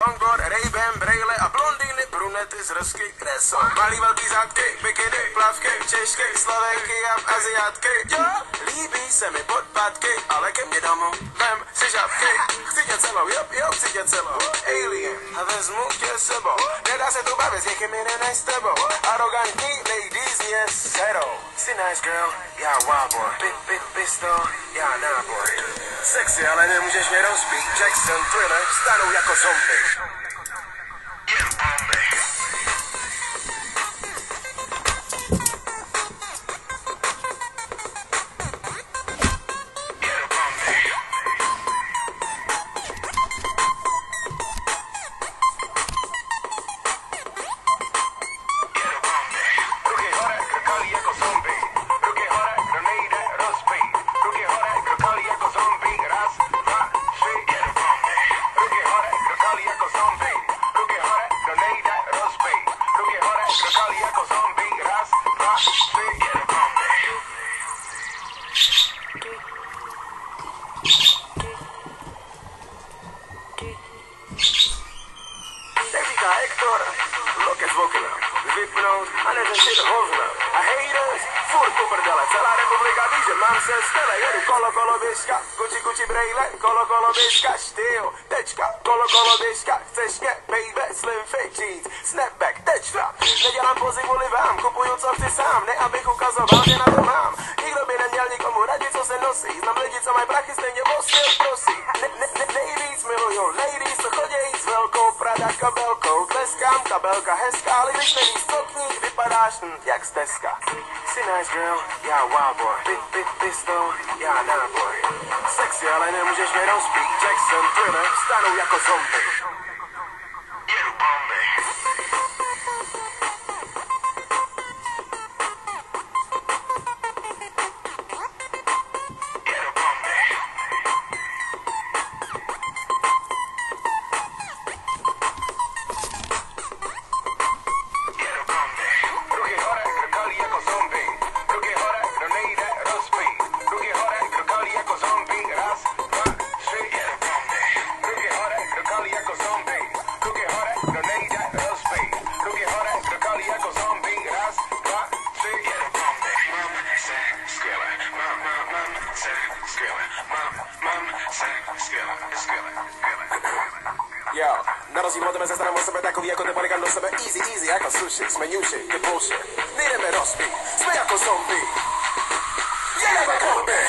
longboard, Ray-Ban, brejle a blondýny, brunety z Rusky, kde jsou malý velký zátky, bikiny, plavky, češky, slovenky a aziátky. Jo, líbí se mi podpatky, ale ke mně domů vem si žabky. Chci tě celou, jo, chci tě celou, alien, a vezmu tě sebou. Nedá se tu bavit s někým jiným než s tebou. Arrogantní ladies mě serou. Jsi nice girl, já wild boy. Pistol, já náboj. Sexy, ale nemůžeš mě rozbít. Jackson, Thriller, stanou jako zombie. Hector, lo que es Bokila, vypnout a neřešit hovna. A haters, furt po prdele, celá republika ví, že mám se stele. Jedu kolo běžka, kuči brejle, kolo běžka, štýl, tečka, kolo běžka, chceš mě, baby, slim fit jeans, snapback, tečka. Nedělám pozy kvůli vám, kupuju co chci sám, ne abych ukazoval, že na to mám. Nikdo by neměl nikomu radit, co se nosí, znám lidi, co mají prachy, stejně bosil, prosí. Nejvíc miluju ladies, co chodějí s velkou Prada kabelkou. Tleskám, kabelka hezká, ale když nevíš, co k ní, vypadáš jak z deska. Jsi nice girl, já wild boy. Pistol, já náboj. Sexy, ale nemůžeš mě rozbít. Jackson, Thriller, stanou jako zombie. Jedu bomby. Jo, na rozdíl od tebe se starám o sebe takový jako ty palikám do sebe. Easy, jako sushi, jsme newši, ty bullshit. Nejdeme rozbít, jsme jako zombie. Jedeme bomby.